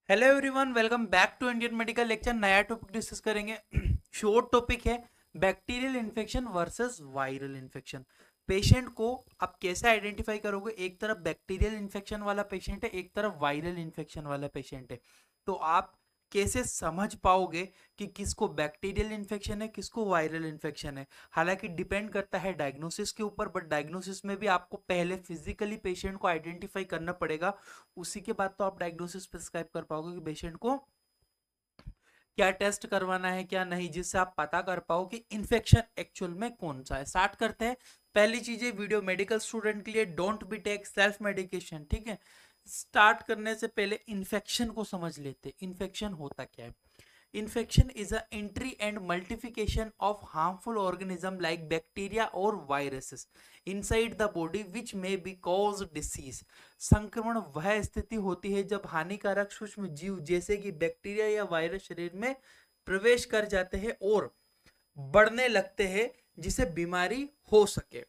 Hello everyone, welcome back to Indian medical lecture. नया topic discuss करेंगे। Short topic है bacterial infection versus viral infection. Patient को आप कैसे आइडेंटिफाई करोगे? एक तरफ बैक्टीरियल इन्फेक्शन वाला पेशेंट है, एक तरफ वायरल इन्फेक्शन वाला पेशेंट है। तो आप कैसे समझ पाओगे कि किसको बैक्टीरियल इन्फेक्शन है, किसको वायरल इन्फेक्शन है? हालांकि डिपेंड करता है डायग्नोसिस के ऊपर, बट डायग्नोसिस में भी आपको पहले फिजिकली पेशेंट को आइडेंटिफाई करना पड़ेगा। उसी के बाद तो आप डायग्नोसिस प्रिस्क्राइब कर पाओगे कि पेशेंट को क्या टेस्ट करवाना है क्या नहीं, जिससे आप पता कर पाओ कि इन्फेक्शन एक्चुअल में कौन सा है। स्टार्ट करते हैं। पहली चीज है वीडियो मेडिकल स्टूडेंट के लिए, don't be take self medication, ठीक है। स्टार्ट करने से पहले इन्फेक्शन को समझ लेते। इन्फेक्शन होता क्या है? Infection is a entry and multiplication of harmful organism like bacteria or viruses inside the body which may be cause disease। संक्रमण वह स्थिति होती है जब हानिकारक सूक्ष्म जीव जैसे कि बैक्टीरिया या वायरस शरीर में प्रवेश कर जाते हैं और बढ़ने लगते हैं जिसे बीमारी हो सके।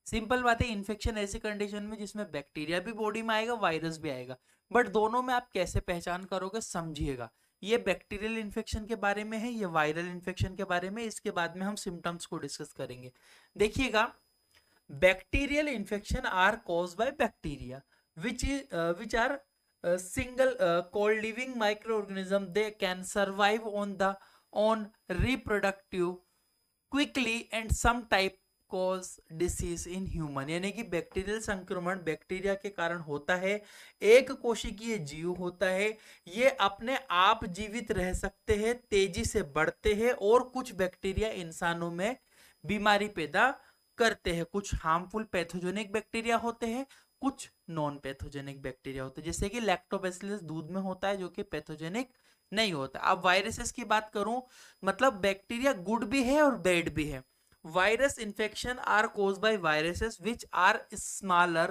सिंपल बात है, इन्फेक्शन ऐसी कंडीशन में जिसमें बैक्टीरिया भी बॉडी में आएगा, वायरस भी आएगा, बट दोनों में आप कैसे पहचान करोगे समझिएगा। ये बैक्टीरियल इन्फेक्शन के बारे में है, ये वायरल इन्फेक्शन के बारे में। इसके बाद में हम सिम्टम्स को डिस्कस करेंगे। देखिएगा, bacterial infection are cause by bacteria which are single called living microorganism. They can survive on reproductive quickly and some type cause disease in human. यानी कि बैक्टीरियल संक्रमण बैक्टीरिया के कारण होता है। एक कोशिकीय जीव होता है, ये अपने आप जीवित रह सकते हैं, तेजी से बढ़ते हैं और कुछ बैक्टीरिया इंसानों में बीमारी पैदा करते हैं। कुछ हार्मफुल पैथोजेनिक बैक्टीरिया होते हैं, कुछ नॉन पैथोजेनिक बैक्टीरिया होते हैं, जैसे कि लैक्टोबैसिलस दूध में होता है जो कि पैथोजेनिक नहीं होता। अब वायरसेस की बात करूं, मतलब बैक्टीरिया गुड भी है और बैड भी है। Virus infection are caused by viruses which are smaller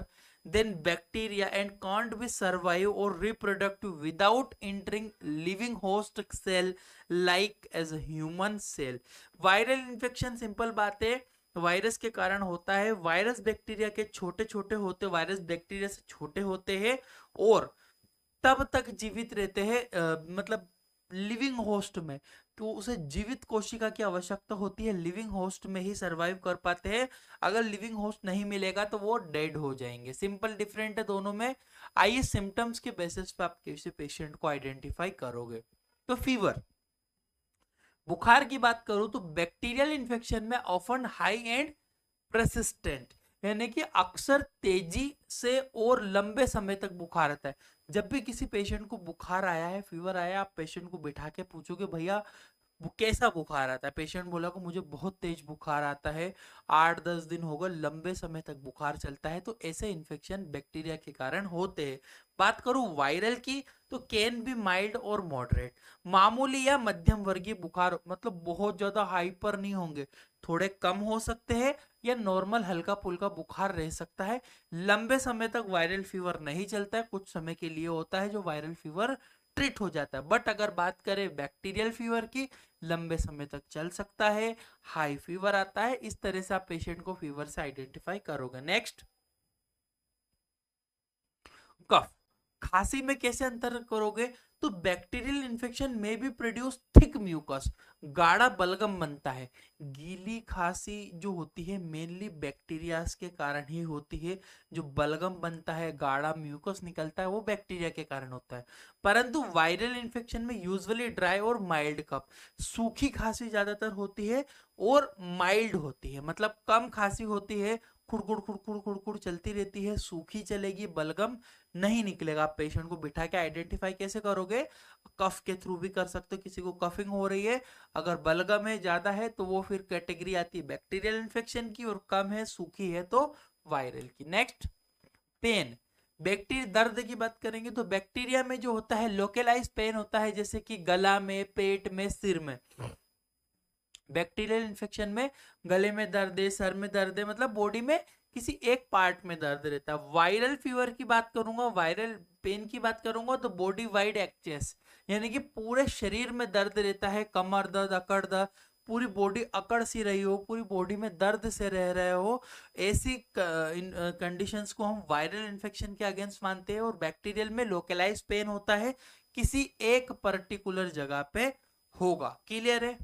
than bacteria and can't be survive or reproductive without entering living host cell like as a human cell। Viral infection simple बात है, virus के कारण होता है। Virus bacteria के छोटे छोटे होते, वायरस बैक्टीरिया से छोटे होते हैं और तब तक जीवित रहते हैं, मतलब लिविंग होस्ट में। तो उसे जीवित कोशिका की आवश्यकता होती है, लिविंग होस्ट में ही सरवाइव कर पाते हैं। अगर लिविंग होस्ट नहीं मिलेगा तो वो डेड हो जाएंगे। सिंपल डिफरेंट है दोनों में। आइए सिम्टम्स के बेसिस पे आप किसी पेशेंट को आइडेंटिफाई करोगे। तो फीवर, बुखार की बात करूं तो बैक्टीरियल इन्फेक्शन में ऑफन हाई एंड प्रसिस्टेंट, यानी कि अक्सर तेजी से और लंबे समय तक बुखार आता है। जब भी किसी पेशेंट को बुखार आया है, फीवर आया, आप पेशेंट को बिठा के पूछोगे भैया वो कैसा बुखार आता है, पेशेंट बोला को मुझे बहुत तेज बुखार आता है, 8-10 दिन हो गए, लंबे समय तक बुखार चलता है, तो ऐसे इन्फेक्शन बैक्टीरिया के कारण होते हैं। बात करूं वायरल की तो कैन बी माइल्ड और मॉडरेट, मामूली या मध्यम वर्गीय बुखार, मतलब बहुत ज्यादा हाइपर नहीं होंगे, थोड़े कम हो सकते हैं, या नॉर्मल हल्का फुल्का बुखार रह सकता है। लंबे समय तक वायरल फीवर नहीं चलता है, कुछ समय के लिए होता है जो वायरल फीवर ट्रीट हो जाता है। बट अगर बात करें बैक्टीरियल फीवर की, लंबे समय तक चल सकता है, हाई फीवर आता है। इस तरह से आप पेशेंट को फीवर से आइडेंटिफाई करोगे। नेक्स्ट, कफ, खांसी में कैसे अंतर करोगे? तो बैक्टीरियल इन्फेक्शन में भी प्रोड्यूस थिक म्यूकस, गाढ़ा बलगम बनता है। गीली खांसी जो होती है मेनली बैक्टीरिया के कारण ही होती है। जो बलगम बनता है, गाढ़ा म्यूकस निकलता है, वो बैक्टीरिया के कारण होता है। परंतु वायरल इन्फेक्शन में यूजुअली ड्राई और माइल्ड कफ, सूखी खांसी ज्यादातर होती है और माइल्ड होती है, मतलब कम खांसी होती है, खुड़कुड़ खुड़कुड़ खुड़कुड़ चलती रहती है, सूखी चलेगी, बलगम नहीं निकलेगा। आप पेशेंट को बिठा के आइडेंटिफाई कैसे करोगे? कफ के थ्रू भी कर सकते हो, किसी को कफिंग हो रही है, अगर बलगम है ज्यादा है तो वो फिर कैटेगरी आती है बैक्टीरियल इन्फेक्शन की, और कम है सूखी है तो वायरल की। नेक्स्ट, पेन, बैक्टीरिया दर्द की बात करेंगे तो बैक्टीरिया में जो होता है लोकलाइज पेन होता है, जैसे कि गला में, पेट में, सिर में। बैक्टीरियल इन्फेक्शन में गले में दर्द है, सर में दर्द है, मतलब बॉडी में किसी एक पार्ट में दर्द रहता है। वायरल फीवर की बात करूंगा, वायरल पेन की बात करूंगा तो बॉडी वाइड एक्सेस, यानी कि पूरे शरीर में दर्द रहता है, कमर दर्द, अकड़ दर्द, पूरी बॉडी अकड़ सी रही हो, पूरी बॉडी में दर्द से रह रहे हो, ऐसी कंडीशंस को हम वायरल इन्फेक्शन के अगेंस्ट मानते हैं। और बैक्टीरियल में लोकलाइज पेन होता है, किसी एक पर्टिकुलर जगह पे होगा। क्लियर है?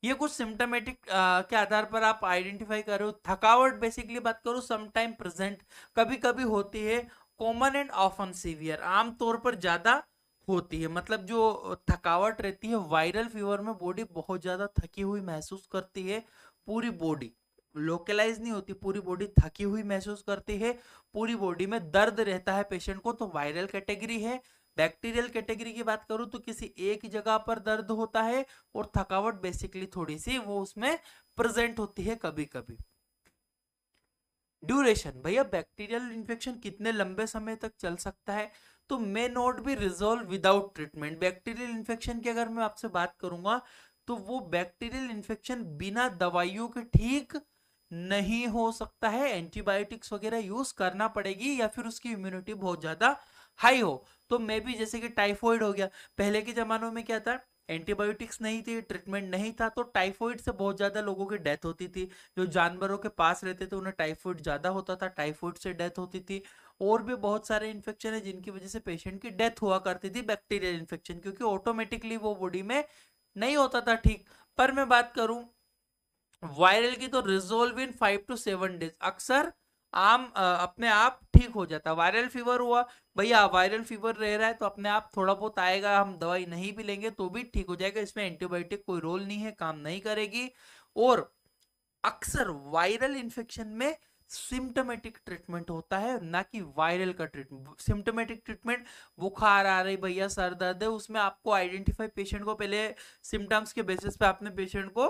ये कुछ सिम्टोमेटिक के आधार पर आप आइडेंटिफाई कर रहे हो। थकावट बेसिकली बात करूं, सम टाइम प्रेजेंट, कभी कभी होती है। कॉमन एंड ऑफन सीवियर, आमतौर पर ज्यादा होती है। मतलब जो थकावट रहती है वायरल फीवर में, बॉडी बहुत ज्यादा थकी हुई महसूस करती है। पूरी बॉडी लोकलाइज नहीं होती, पूरी बॉडी थकी हुई महसूस करती है, पूरी बॉडी में दर्द रहता है पेशेंट को, तो वायरल कैटेगरी है। बैक्टीरियल कैटेगरी की बात करूं तो किसी एक जगह पर दर्द होता है और थकावट बेसिकली थोड़ी सी वो उसमें प्रेजेंट होती है कभी कभी। ड्यूरेशन, भैया बैक्टीरियल इन्फेक्शन कितने लंबे समय तक चल सकता है? तो may not be resolve without treatment. Bacterial infection की अगर मैं आपसे बात करूंगा तो वो बैक्टीरियल इन्फेक्शन बिना दवाइयों के ठीक नहीं हो सकता है। एंटीबायोटिक्स वगैरह यूज करना पड़ेगी या फिर उसकी इम्यूनिटी बहुत ज्यादा हाई हो। तो मे भी जैसे कि टाइफॉइड हो गया, पहले के जमानों में क्या था, एंटीबायोटिक्स नहीं थी, ट्रीटमेंट नहीं था, तो टाइफॉइड से बहुत ज्यादा लोगों की डेथ होती थी। जो जानवरों के पास रहते थे उन्हें टाइफॉइड ज्यादा होता था, टाइफॉइड से डेथ होती थी। और भी बहुत सारे इन्फेक्शन है जिनकी वजह से पेशेंट की डेथ हुआ करती थी बैक्टीरियल इन्फेक्शन, क्योंकि ऑटोमेटिकली वो बॉडी में नहीं होता था ठीक। पर मैं बात करूं वायरल की, तो रिजोल्व इन 5 to 7 डेज, अक्सर अपने आप ठीक हो जाता है। वायरल फीवर हुआ, भैया वायरल फीवर रह रहा है तो अपने आप थोड़ा बहुत आएगा, हम दवाई नहीं भी लेंगे तो भी ठीक हो जाएगा, इसमें एंटीबायोटिक कोई रोल नहीं है, काम नहीं करेगी। और अक्सर वायरल इन्फेक्शन में सिम्टोमेटिक ट्रीटमेंट होता है, ना कि वायरल का ट्रीटमेंट। सिम्टोमेटिक ट्रीटमेंट, बुखार आ रही भैया, सर दर्द है, उसमें आपको आइडेंटिफाई, पेशेंट को पहले सिम्टम्स के बेसिस पे आपने पेशेंट को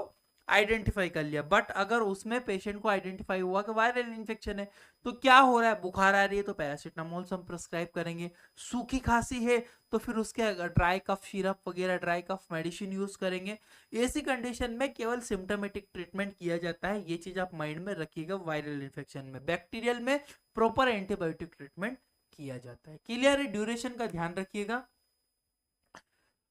आइडेंटिफाई कर लिया। बट अगर उसमें पेशेंट को आइडेंटिफाई हुआ कि वायरल इन्फेक्शन है, तो क्या हो रहा है, बुखार आ रही है तो पैरासिटामोल हम प्रिस्क्राइब करेंगे, सूखी खांसी है तो फिर उसके ड्राई कफ सिरप वगैरह, ड्राई कफ मेडिसिन यूज करेंगे। ऐसी कंडीशन में केवल सिम्टोमेटिक ट्रीटमेंट किया जाता है, ये चीज आप माइंड में रखिएगा। वायरल इन्फेक्शन में, बैक्टीरियल में प्रॉपर एंटीबायोटिक ट्रीटमेंट किया जाता है। क्लियर है? ड्यूरेशन का ध्यान रखिएगा।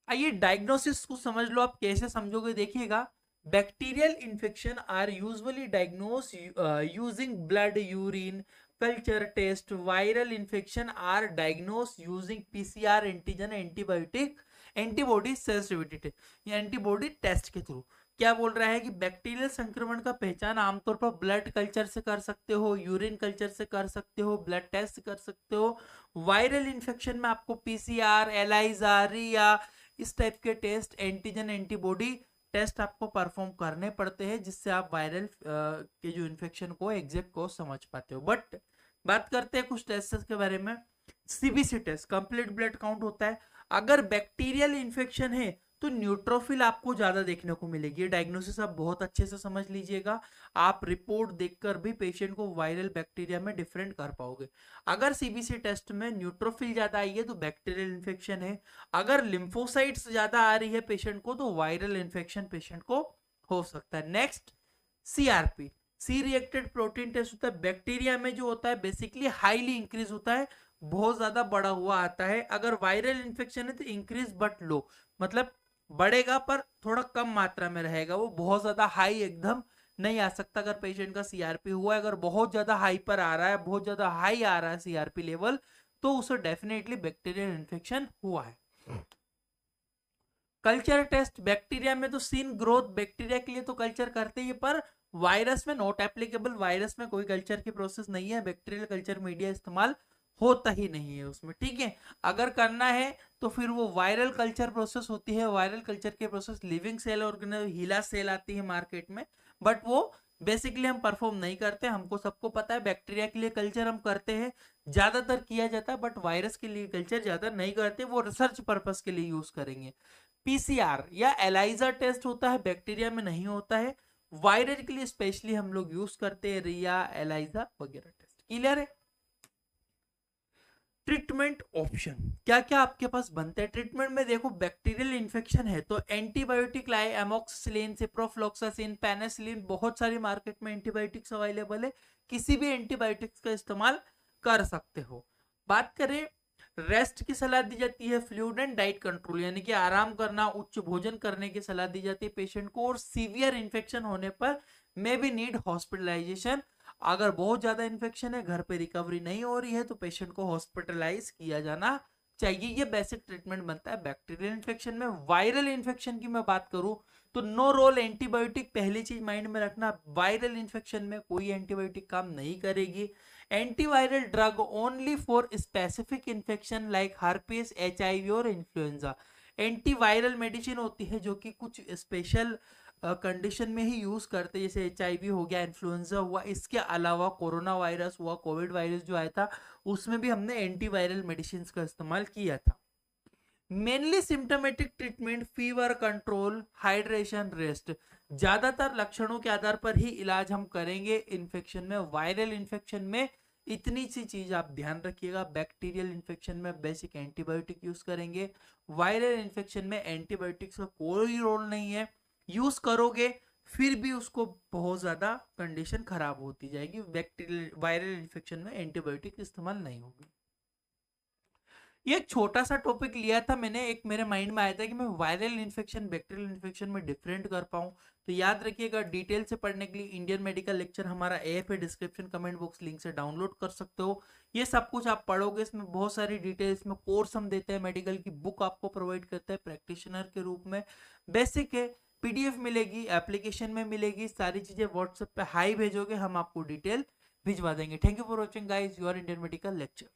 आइए डायग्नोसिस को समझ लो, आप कैसे समझोगे देखिएगा। Bacterial infection are usually diagnose using blood, urine, culture test. Viral infection are diagnose using PCR antigen, antibiotic, antibody sensitivity test, या एंटीबॉडी टेस्ट के थ्रू। क्या बोल रहा है कि बैक्टीरियल संक्रमण का पहचान आमतौर पर ब्लड कल्चर से कर सकते हो, यूरिन कल्चर से कर सकते हो, ब्लड टेस्ट कर सकते हो। वायरल इन्फेक्शन में आपको पीसीआर, एलाइजा, रिया, इस टाइप के टेस्ट, एंटीजन, एंटीबॉडी टेस्ट आपको परफॉर्म करने पड़ते हैं, जिससे आप वायरल के जो इन्फेक्शन को एग्जैक्ट को समझ पाते हो। बट बात करते हैं कुछ टेस्ट के बारे में। CBC test, complete blood count होता है। अगर बैक्टीरियल इन्फेक्शन है तो न्यूट्रोफिल आपको ज्यादा देखने को मिलेगी। डायग्नोसिस आप बहुत अच्छे से समझ लीजिएगा, आप रिपोर्ट देखकर भी पेशेंट को वायरल बैक्टीरिया में डिफरेंट कर पाओगे। अगर सीबीसी टेस्ट में न्यूट्रोफिल ज्यादा आई है तो बैक्टीरियल इन्फेक्शन है। अगर लिम्फोसाइट्स ज्यादा आ रही है पेशेंट को तो वायरल इन्फेक्शन पेशेंट को हो सकता है। नेक्स्ट, सीआरपी, सी रिएक्टेड प्रोटीन टेस्ट होता है। बैक्टीरिया में जो होता है बेसिकली हाईली इंक्रीज होता है, बहुत ज्यादा बड़ा हुआ आता है। अगर वायरल इन्फेक्शन है तो इंक्रीज बट लो, मतलब बढ़ेगा पर थोड़ा कम मात्रा में रहेगा, वो बहुत ज्यादा हाई एकदम नहीं आ सकता। अगर पेशेंट का सीआरपी हुआ है, अगर बहुत ज्यादा हाई पर आ रहा है, बहुत ज्यादा हाई आ रहा है सीआरपी लेवल, तो उसे डेफिनेटली बैक्टीरियल इन्फेक्शन हुआ है। कल्चर टेस्ट, बैक्टीरिया में तो सीन ग्रोथ, बैक्टीरिया के लिए तो कल्चर करते ही, पर वायरस में नॉट एप्लीकेबल, वायरस में कोई कल्चर की प्रोसेस नहीं है, बैक्टीरियल कल्चर मीडिया इस्तेमाल होता ही नहीं है उसमें, ठीक है। अगर करना है तो फिर वो वायरल कल्चर प्रोसेस होती है। वायरल कल्चर के प्रोसेस लिविंग सेल ऑर्गेनिज्म, हीला सेल आती है मार्केट में, बट वो बेसिकली हम परफॉर्म नहीं करते। हमको सबको पता है बैक्टीरिया के लिए कल्चर हम करते हैं, ज्यादातर किया जाता है, बट वायरस के लिए कल्चर ज्यादा नहीं करते, वो रिसर्च पर्पस के लिए यूज करेंगे। पीसीआर या एलाइजा टेस्ट होता है, बैक्टीरिया में नहीं होता है, वायरल के लिए स्पेशली हम लोग यूज करते हैं रिया, एलाइजा वगैरह टेस्ट। क्लियर है? ट्रीटमेंट ऑप्शन क्या क्या आपके पास बनते हैं ट्रीटमेंट में? देखो बैक्टीरियल इन्फेक्शन है तो एंटीबायोटिक लाए, एमोक्सिसिलिन, सिप्रोफ्लॉक्सासिन, पेनिसिलिन, बहुत सारी मार्केट में एंटीबायोटिक्स अवेलेबल है, किसी भी एंटीबायोटिक्स का इस्तेमाल कर सकते हो। बात करें रेस्ट की सलाह दी जाती है, फ्लूइड एंड डाइट कंट्रोल यानी कि आराम करना, उच्च भोजन करने की सलाह दी जाती है पेशेंट को, और सीवियर इन्फेक्शन होने पर मे बी नीड हॉस्पिटलाइजेशन। अगर बहुत ज्यादा इन्फेक्शन है, घर पे रिकवरी नहीं हो रही है, तो पेशेंट को हॉस्पिटलाइज किया जाना चाहिए। ये बेसिक ट्रीटमेंट बनता है बैक्टीरियल इन्फेक्शन में। वायरल इन्फेक्शन की मैं बात करूं तो नो रोल एंटीबायोटिक, पहली चीज माइंड में रखना, वायरल इन्फेक्शन में कोई एंटीबायोटिक काम नहीं करेगी। Antiviral drug only for specific infection like herpes, HIV और इन्फ्लुएंजा। एंटीवायरल मेडिसिन होती है जो कि कुछ स्पेशल कंडीशन में ही यूज करते हैं, जैसे एचआईवी हो गया, इन्फ्लुएंजा हुआ। इसके अलावा कोरोना वायरस हुआ, कोविड वायरस जो आया था, उसमें भी हमने एंटीवायरल मेडिसिन का इस्तेमाल किया था। Mainly symptomatic treatment, fever control, hydration, rest, ज्यादातर लक्षणों के आधार पर ही इलाज हम करेंगे इन्फेक्शन में। वायरल इन्फेक्शन में इतनी सी चीज आप ध्यान रखिएगा, बैक्टीरियल इन्फेक्शन में बेसिक एंटीबायोटिक यूज करेंगे, वायरल इन्फेक्शन में एंटीबायोटिक्स का कोई रोल नहीं है। यूज करोगे फिर भी उसको बहुत ज्यादा कंडीशन खराब होती जाएगी, बैक्टीरियल वायरल इन्फेक्शन में एंटीबायोटिक इस्तेमाल नहीं होगी। ये एक छोटा सा टॉपिक लिया था मैंने, एक मेरे माइंड में आया था कि मैं वायरल इन्फेक्शन बैक्टीरियल इन्फेक्शन में डिफरेंट कर पाऊँ। तो याद रखिएगा, डिटेल से पढ़ने के लिए इंडियन मेडिकल लेक्चर हमारा एफ है, डिस्क्रिप्शन कमेंट बॉक्स लिंक से डाउनलोड कर सकते हो। ये सब कुछ आप पढ़ोगे, इसमें बहुत सारी डिटेल, इसमें कोर्स हम देते हैं, मेडिकल की बुक आपको प्रोवाइड करता है प्रैक्टिशनर के रूप में। बेसिक है, पीडीएफ मिलेगी, एप्लीकेशन में मिलेगी, सारी चीजें व्हाट्सएप पे हाई भेजोगे, हम आपको डिटेल भिजवा देंगे। Thank you for watching guys your Indian medical lecture.